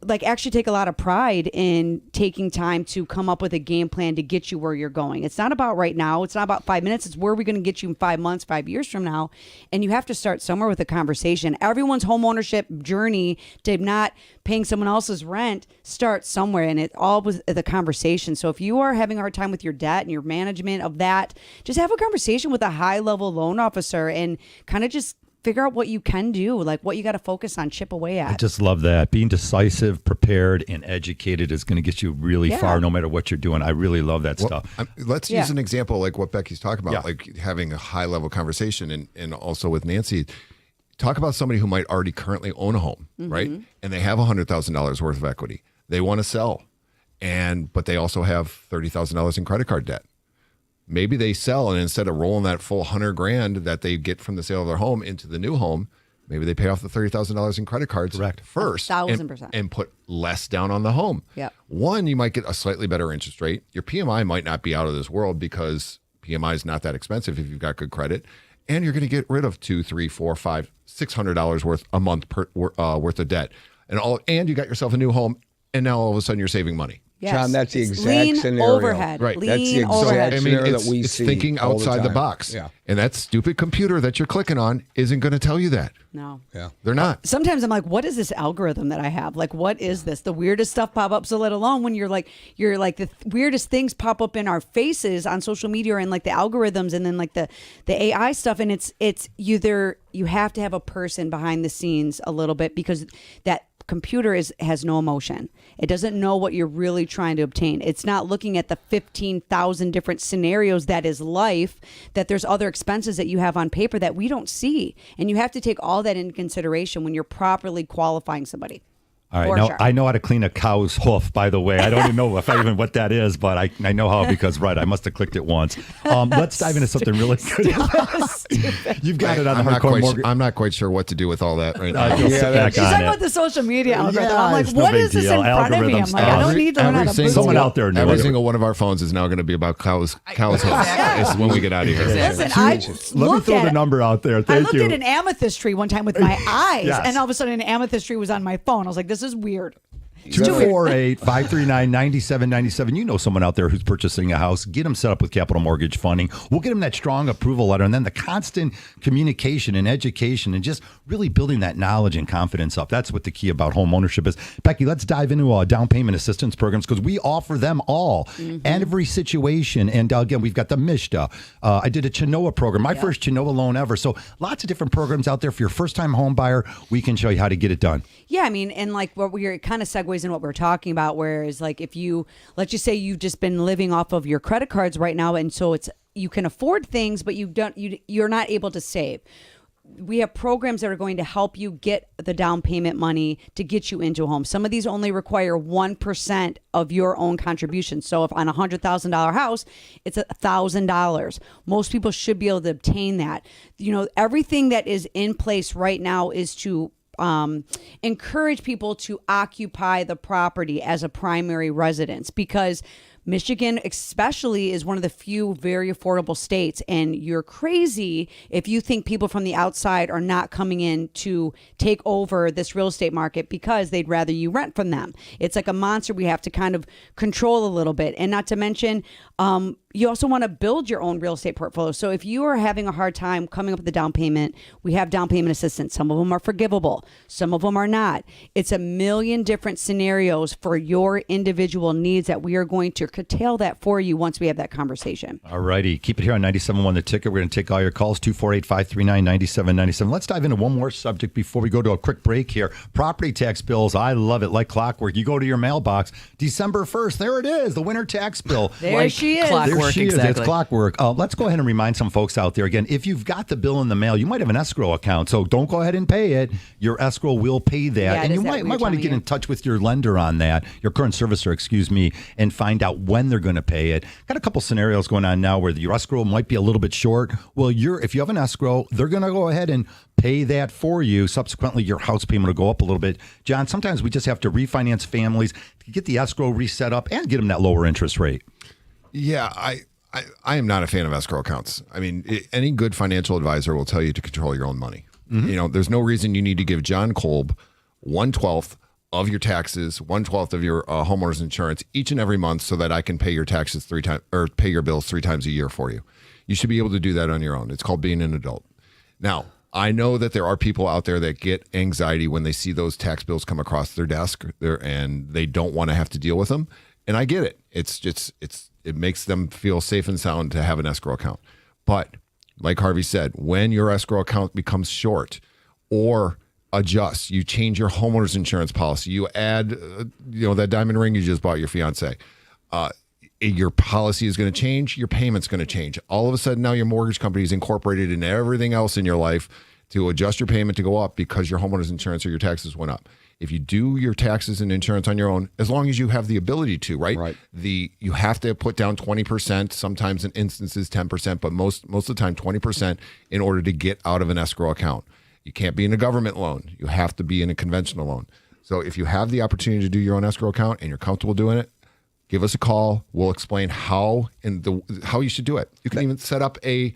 like actually take a lot of pride in taking time to come up with a game plan to get you where you're going. It's not about right now. It's not about 5 minutes. It's where are we going to get you in 5 months, 5 years from now. And you have to start somewhere with a conversation. Everyone's home ownership journey to not paying someone else's rent starts somewhere, and it all was the conversation. So if you are having a hard time with your debt and your management of that, just have a conversation with a high level loan officer and kind of just figure out what you can do, like what you got to focus on, chip away at. I just love that. Being decisive, prepared, and educated is going to get you really far no matter what you're doing. I really love that stuff. Let's use an example like what Becky's talking about, like having a high-level conversation and also with Nancy. Talk about somebody who might already currently own a home, right? And they have $100,000 worth of equity. They want to sell, but they also have $30,000 in credit card debt. Maybe they sell, and instead of rolling that full $100,000 that they get from the sale of their home into the new home, maybe they pay off the $30,000 in credit cards first, 1,000%, and put less down on the home. Yep. One, you might get a slightly better interest rate. Your PMI might not be out of this world because PMI is not that expensive if you've got good credit, and you're going to get rid of $200, $300, $400, $500, $600 worth a month worth of debt, and you got yourself a new home, and now all of a sudden you're saving money. Yes. John, that's the It's exact lean scenario. Overhead. Right. Lean That's the exact overhead. scenario that we it's see thinking all outside the time. box. Yeah. And that stupid computer that you're clicking on isn't going to tell you that. No. Yeah. They're not. Sometimes I'm like, what is this algorithm that I have? Like, what is this? The weirdest stuff pop up. So let alone when you're like the weirdest things pop up in our faces on social media and like the algorithms and then like the AI stuff. And it's either you have to have a person behind the scenes a little bit because that computer has no emotion. It doesn't know what you're really trying to obtain. It's not looking at the 15,000 different scenarios that is life, that there's other expenses that you have on paper that we don't see. And you have to take all that into consideration when you're properly qualifying somebody. All right, now I know how to clean a cow's hoof, by the way. I don't even know even what that is, but I know how because, I must have clicked it once. Let's dive into something really good. You've got it on the hardcore mortgage. I'm not quite sure what to do with all that right now. She's talking about the social media algorithm. I'm like, what is this in front of me? I'm like, I don't need to learn how to boost someone out there knows. Every single one of our phones is now going to be about cows hooves. It's when we get out of here. Listen, let me throw the number out there. Thank you. I looked at an amethyst tree one time with my eyes, and all of a sudden an amethyst tree was on my phone. I was like, this is weird. 248-539-9797. You know someone out there who's purchasing a house. Get them set up with Capital Mortgage Funding. We'll get them that strong approval letter and then the constant communication and education and just really building that knowledge and confidence up. That's what the key about home ownership is. Becky, let's dive into down payment assistance programs because we offer them all, every situation. And again, we've got the MISHDA. I did a Chenoa program, my first Chenoa loan ever. So lots of different programs out there. For your first-time home buyer, we can show you how to get it done. Yeah, I mean, and like what we're kind of segues in what we're talking about, whereas like if you, let's just say you've just been living off of your credit cards right now, and so you can afford things, but you're not able to save. We have programs that are going to help you get the down payment money to get you into a home. Some of these only require 1% of your own contribution. So if on a $100,000 house, it's $1,000. Most people should be able to obtain that. Everything that is in place right now is to encourage people to occupy the property as a primary residence, because Michigan especially is one of the few very affordable states, and you're crazy if you think people from the outside are not coming in to take over this real estate market because they'd rather you rent from them. It's like a monster we have to kind of control a little bit, and not to mention you also want to build your own real estate portfolio. So if you are having a hard time coming up with the down payment, we have down payment assistance. Some of them are forgivable. Some of them are not. It's a million different scenarios for your individual needs that we are going to curtail that for you once we have that conversation. All righty. Keep it here on 97.1 The Ticket. We're going to take all your calls, 248-539-9797. Let's dive into one more subject before we go to a quick break here. Property tax bills. I love it. Like clockwork. You go to your mailbox, December 1st. There it is. The winter tax bill. There she is. There she is. Exactly. It's clockwork. Let's go ahead and remind some folks out there again. If you've got the bill in the mail, you might have an escrow account, so don't go ahead and pay it. Your escrow will pay that, Yeah, and you might want to get in touch with your lender on that, your current servicer, and find out when they're going to pay it. Got a couple scenarios going on now where your escrow might be a little bit short. Well, if you have an escrow, they're going to go ahead and pay that for you. Subsequently, your house payment will go up a little bit. John, sometimes we just have to refinance families to get the escrow reset up and get them that lower interest rate. Yeah, I am not a fan of escrow accounts. I mean, any good financial advisor will tell you to control your own money. There's no reason you need to give John Kolb 1/12 of your taxes, 1/12 of your homeowner's insurance each and every month so that I can pay your taxes 3 times or pay your bills 3 times a year for you. You should be able to do that on your own. It's called being an adult. Now, I know that there are people out there that get anxiety when they see those tax bills come across their desk and they don't want to have to deal with them. And I get it. It makes them feel safe and sound to have an escrow account. But like Harvey said, when your escrow account becomes short or adjusts, you change your homeowner's insurance policy, you add, that diamond ring you just bought your fiance, your policy is going to change, your payment's going to change. All of a sudden now your mortgage company is incorporated in everything else in your life to adjust your payment to go up because your homeowner's insurance or your taxes went up. If you do your taxes and insurance on your own, as long as you have the ability to, right? You have to put down 20%, sometimes in instances 10%, but most of the time 20% in order to get out of an escrow account. You can't be in a government loan. You have to be in a conventional loan. So if you have the opportunity to do your own escrow account and you're comfortable doing it, give us a call. We'll explain how you should do it. You can even set up an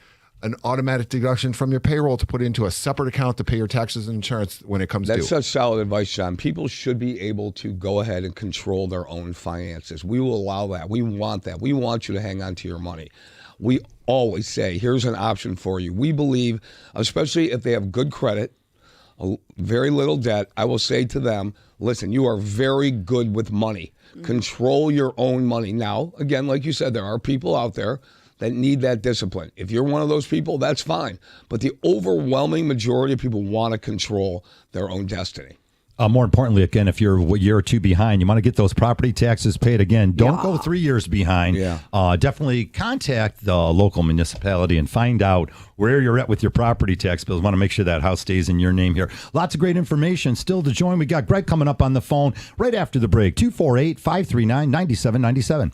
automatic deduction from your payroll to put into a separate account to pay your taxes and insurance when it comes due. That's such solid advice, John. People should be able to go ahead and control their own finances. We will allow that. We want that. We want you to hang on to your money. We always say, here's an option for you. We believe, especially if they have good credit, very little debt, I will say to them, listen, you are very good with money. Control your own money. Now, again, like you said, there are people out there that need that discipline. If you're one of those people, that's fine. But the overwhelming majority of people want to control their own destiny. More importantly, again, if you're a year or two behind, you want to get those property taxes paid again. Don't go 3 years behind. Definitely contact the local municipality and find out where you're at with your property tax bills. Want to make sure that house stays in your name here. Lots of great information still to join. We got Greg coming up on the phone right after the break. 248-539-9797.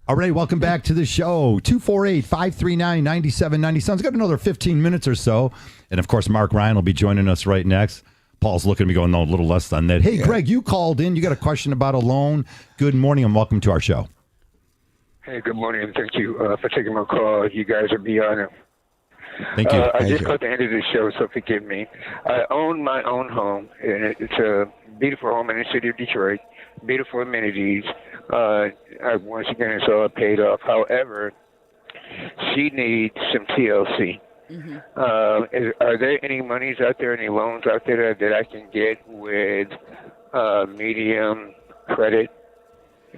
All right, welcome back to the show. 248-539-9790. We've got another 15 minutes or so. And, of course, Mark Ryan will be joining us right next. Paul's looking at me going, no, a little less than that. Hey, Greg, you called in. You got a question about a loan. Good morning and welcome to our show. Hey, good morning, and thank you for taking my call. You guys are beyond it. Thank you. I just caught the end of the show, so forgive me. I own my own home, and it's a beautiful home in the city of Detroit, beautiful amenities. Once again, it's all paid off. However, she needs some TLC. Mm-hmm. Are there any monies out there, any loans out there that I can get with medium credit?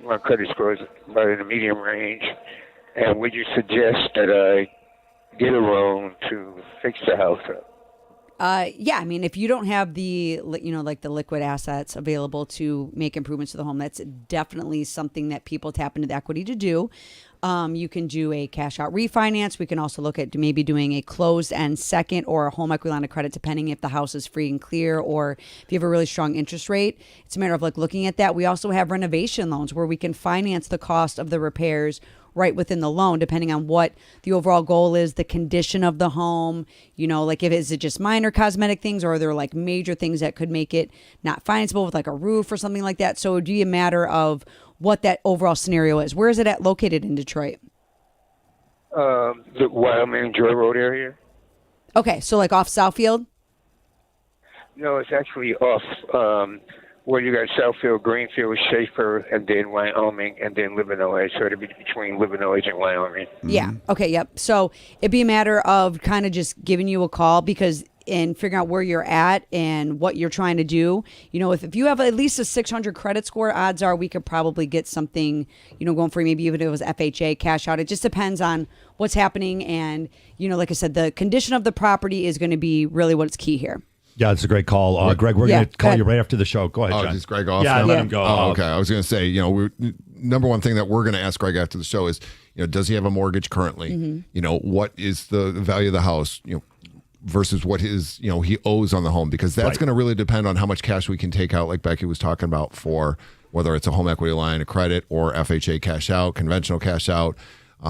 My credit score is about in the medium range. And would you suggest that I get a loan to fix the house up? Yeah, I mean, if you don't have the, like the liquid assets available to make improvements to the home, that's definitely something that people tap into the equity to do. You can do a cash out refinance. We can also look at maybe doing a closed end second or a home equity line of credit, depending if the house is free and clear or if you have a really strong interest rate. It's a matter of like looking at that. We also have renovation loans where we can finance the cost of the repairs right within the loan, depending on what the overall goal is, the condition of the home, like is it just minor cosmetic things or are there like major things that could make it not financeable with like a roof or something like that? So it would be a matter of what that overall scenario is. Where is it located in Detroit? The Wyoming Joy Road area. Okay, so like off Southfield? No, it's actually off where you got Southfield, Greenfield, Schaefer, and then Wyoming, and then Livernois. So it'd be between Livernois and Wyoming. Yeah. Okay. Yep. So it'd be a matter of kind of just giving you a call and figuring out where you're at and what you're trying to do. If you have at least a 600 credit score, odds are we could probably get something, going for maybe even if it was FHA cash out. It just depends on what's happening. And, like I said, the condition of the property is going to be really what's key here. Yeah, it's a great call. Greg, we're going to call you right after the show. Go ahead, John. Is Greg off? Yeah, let him go. Oh, okay. I was going to say, number one thing that we're going to ask Greg after the show is, does he have a mortgage currently? Mm-hmm. What is the value of the house, versus what his, he owes on the home? Because that's going to really depend on how much cash we can take out, like Becky was talking about, for whether it's a home equity line of credit or FHA cash out, conventional cash out.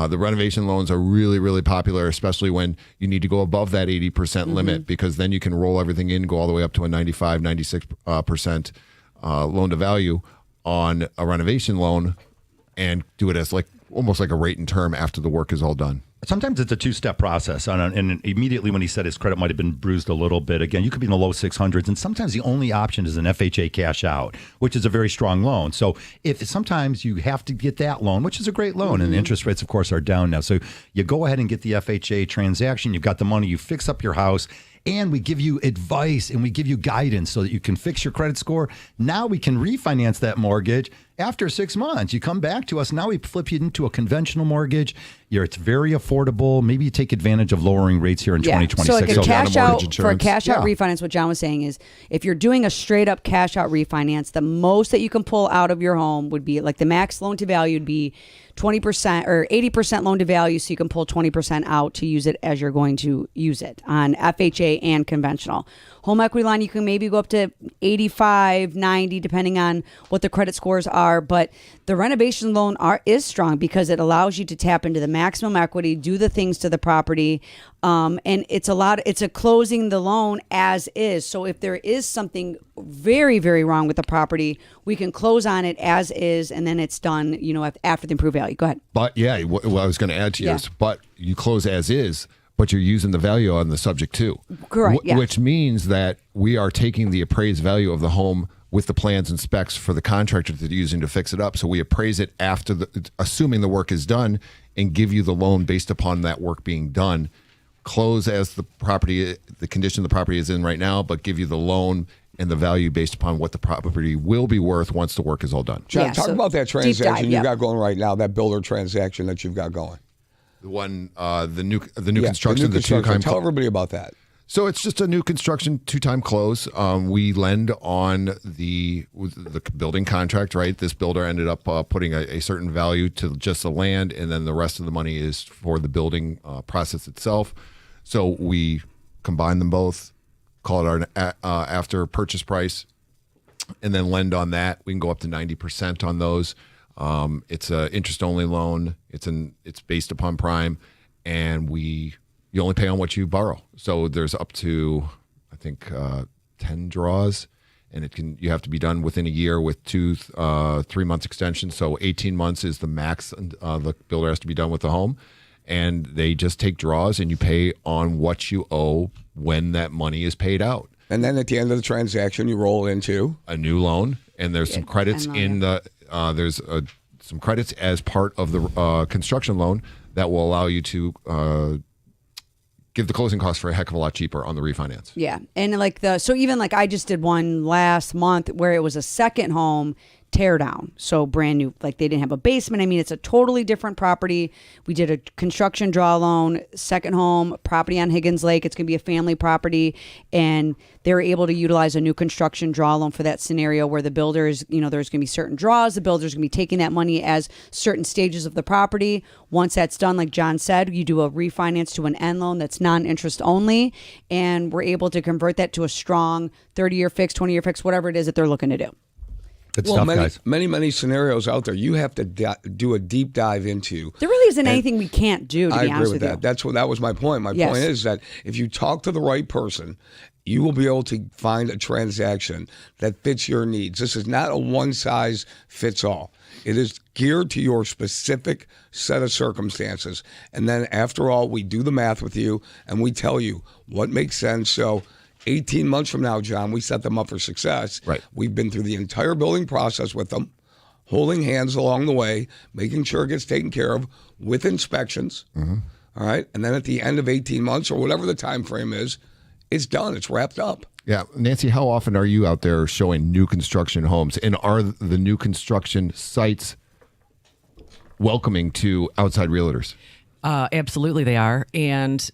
The renovation loans are really, really popular, especially when you need to go above that 80% limit, because then you can roll everything in, go all the way up to a 95, 96% loan to value on a renovation loan and do it as almost like a rate and term after the work is all done. Sometimes it's a two-step process. And immediately when he said his credit might have been bruised a little bit, again, you could be in the low 600s. And sometimes the only option is an FHA cash out, which is a very strong loan. So if sometimes you have to get that loan, which is a great loan, and the interest rates, of course, are down now. So you go ahead and get the FHA transaction. You've got the money. You fix up your house. And we give you advice and we give you guidance so that you can fix your credit score. Now we can refinance that mortgage after 6 months. You come back to us. Now we flip you into a conventional mortgage. It's very affordable. Maybe you take advantage of lowering rates here in 2026. So like a cash out for a cash out refinance, what John was saying is if you're doing a straight up cash out refinance, the most that you can pull out of your home would be like the max loan to value would be 20% or 80% loan to value, so you can pull 20% out to use it as you're going to use it on FHA and conventional. Home equity line, you can maybe go up to 85, 90, depending on what the credit scores are. But the renovation loan is strong because it allows you to tap into the maximum equity, do the things to the property. And it's a closing the loan as is. So if there is something very, very wrong with the property, we can close on it as is, and then it's done, after the improved value. Go ahead. But yeah, what I was going to add to yours, but you close as is, but you're using the value on the subject too. Correct. Which means that we are taking the appraised value of the home with the plans and specs for the contractor that they're using to fix it up. So we appraise it after assuming the work is done, and give you the loan based upon that work being done. Close as the condition the property is in right now, but give you the loan and the value based upon what the property will be worth once the work is all done. John, talk about that transaction you got going right now, that builder transaction that you've got going. The one, the new construction. Tell everybody about that. So it's just a new construction 2-time close. We lend on the building contract, right? This builder ended up putting a certain value to just the land, and then the rest of the money is for the building process itself. So we combine them both, call it our after purchase price, and then lend on that. We can go up to 90% on those. It's a interest-only loan. It's based upon prime, and you only pay on what you borrow. So there's up to, I think, 10 draws, and you have to be done within a year with 3 months extension. So 18 months is the max the builder has to be done with the home, and they just take draws, and you pay on what you owe when that money is paid out. And then at the end of the transaction, you roll into a new loan, and there's some credits in the some credits as part of the construction loan that will allow you to give the closing costs for a heck of a lot cheaper on the refinance. Yeah. And even I just did one last month where it was a second home tear down. So brand new, like they didn't have a basement. I mean, it's a totally different property. We did a construction draw loan, second home, property on Higgins Lake. It's going to be a family property. And they were able to utilize a new construction draw loan for that scenario where the builders, there's going to be certain draws. The builder's going to be taking that money as certain stages of the property. Once that's done, like John said, you do a refinance to an end loan that's non-interest only. And we're able to convert that to a strong 30-year fix, 20-year fix, whatever it is that they're looking to do. Good stuff, guys. Many scenarios out there you have to do a deep dive into. There really isn't anything we can't do, to I be honest with agree with that. you. That was my point. My point is that if you talk to the right person, you will be able to find a transaction that fits your needs. This is not a one-size-fits-all. It is geared to your specific set of circumstances. And then after all, we do the math with you, and we tell you what makes sense. So 18 months from now, John, we set them up for success. Right. We've been through the entire building process with them, holding hands along the way, making sure it gets taken care of with inspections. Mm-hmm. All right. And then at the end of 18 months or whatever the time frame is, it's done. It's wrapped up. Yeah. Nancy, how often are you out there showing new construction homes? And are the new construction sites welcoming to outside realtors? Absolutely they are. And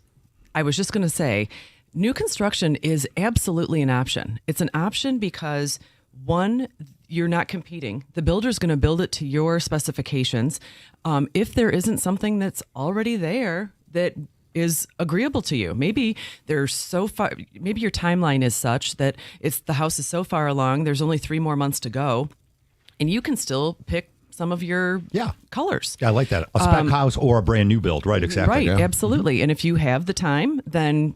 I was just going to say, new construction is absolutely an option. It's an option because, one, you're not competing. The builder's going to build it to your specifications. If there isn't something that's already there that is agreeable to you, maybe they're so far. Maybe your timeline is such that the house is so far along. There's only 3 more months to go, and you can still pick some of your colors. Yeah, I like that. A spec house or a brand new build. Right, exactly. Right, yeah. absolutely. And if you have the time, then,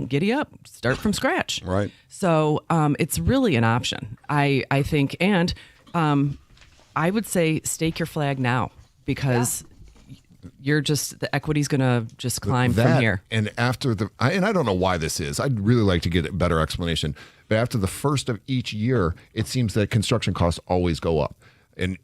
giddy up, start from scratch. Right. So it's really an option, I think. And I would say stake your flag now because the equity's going to just climb from here. And after and I don't know why this is. I'd really like to get a better explanation. But after the first of each year, it seems that construction costs always go up. And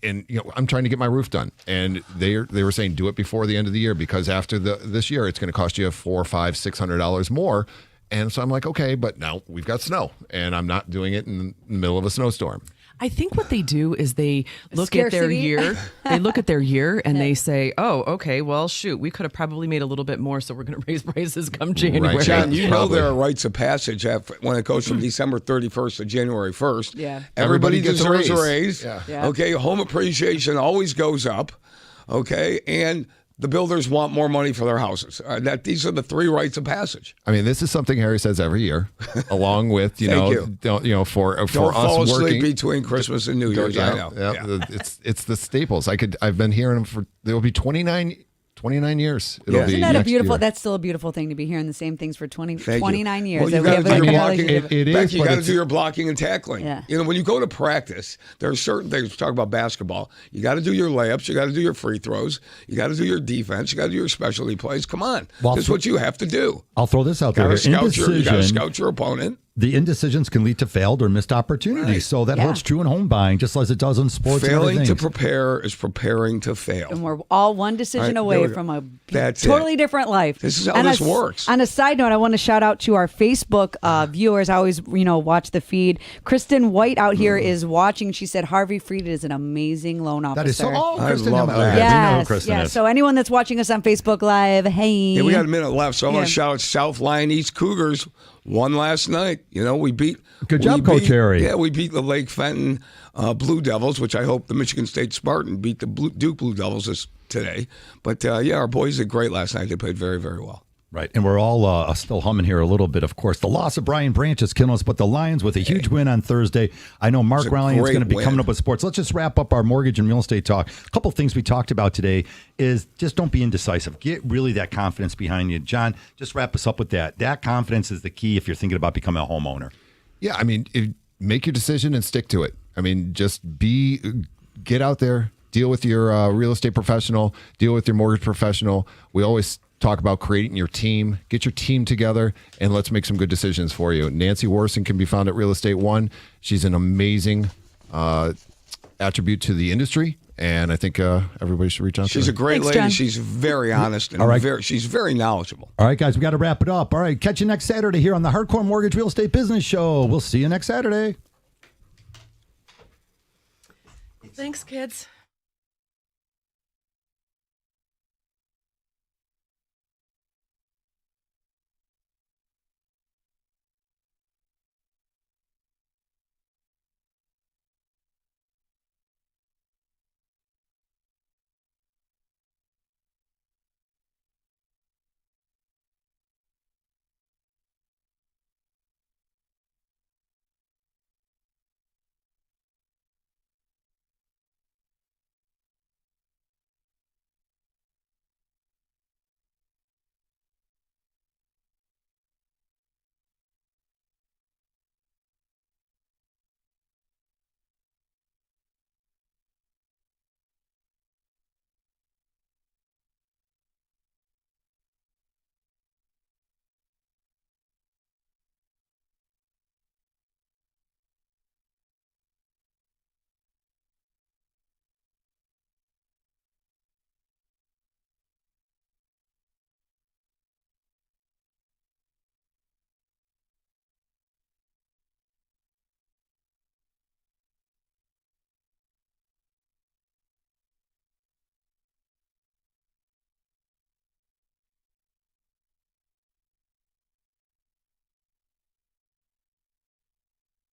I'm trying to get my roof done, and they were saying do it before the end of the year because after this year it's going to cost you $400, $500, $600 more. And so I'm like, okay, but now we've got snow, and I'm not doing it in the middle of a snowstorm. I think what they do is they look at their year. They look at their year and they say, "Oh, okay. Well, shoot, we could have probably made a little bit more, so we're going to raise prices come January." Right. John, you know there are rites of passage when it goes from December 31st to January 1st. Yeah. Everybody gets deserves a a raise. raise. Yeah. Okay. Home appreciation always goes up. Okay. And the builders want more money for their houses. These are the 3 rites of passage. I mean, this is something Harry says every year, along with for Don't us fall asleep working between Christmas and New Year's. I know. Yeah. It's the staples. I've been hearing them for there will be 29 years. It'll be Isn't that a next beautiful? year. That's still a beautiful thing to be hearing the same things for 29 years. Well, you that we got to have do an your acknowledgement blocking. of it. It is, Becky, you but got to it's- do your blocking and tackling. Yeah. When you go to practice, there are certain things. Talk about basketball. You got to do your layups. You got to do your free throws. You got to do your defense. You got to do your specialty plays. Come on, Well, that's what you have to do. I'll throw this out You there. got to Indecision, scout your opponent. the indecisions can lead to failed or missed opportunities. Right. So that holds true in home buying, just as it does in sports. Failing and to everything. prepare is preparing to fail. And we're all one decision All right, there away we go. from a That's totally it. different life. This is how And this works. On a side note, I want to shout out to our Facebook viewers. I always, watch the feed. Kristen White out here is watching. She said Harvey Fried is an amazing loan officer. That is so. Oh, I Kristen, love yeah, that. we know who Yes, Kristen yes. is. So anyone that's watching us on Facebook Live, hey. Yeah, we got a minute left, so I want Yeah. to shout out South Lyon East Cougars. Won last night. We beat. Good job, Coach Harry. Yeah, we beat the Lake Fenton Blue Devils, which I hope the Michigan State Spartan beat the Duke Blue Devils today. But our boys did great last night. They played very, very well. Right, and we're all still humming here a little bit, of course. The loss of Brian Branch is killing us, but the Lions with a huge win on Thursday. I know Mark Ryan is going to be coming up with sports. Let's just wrap up our mortgage and real estate talk. A couple of things we talked about today is just don't be indecisive. Get really that confidence behind you. John, just wrap us up with that. That confidence is the key if you're thinking about becoming a homeowner. Yeah, I mean, make your decision and stick to it. I mean, get out there, deal with your real estate professional, deal with your mortgage professional. We always talk about creating your team. Get your team together, and let's make some good decisions for you. Nancy Warson can be found at Real Estate One. She's an amazing attribute to the industry, and I think everybody should reach out to her. She's a great lady. John. She's very honest, and she's very knowledgeable. All right, guys, we got to wrap it up. All right, catch you next Saturday here on the Hardcore Mortgage Real Estate Business Show. We'll see you next Saturday. Thanks, kids.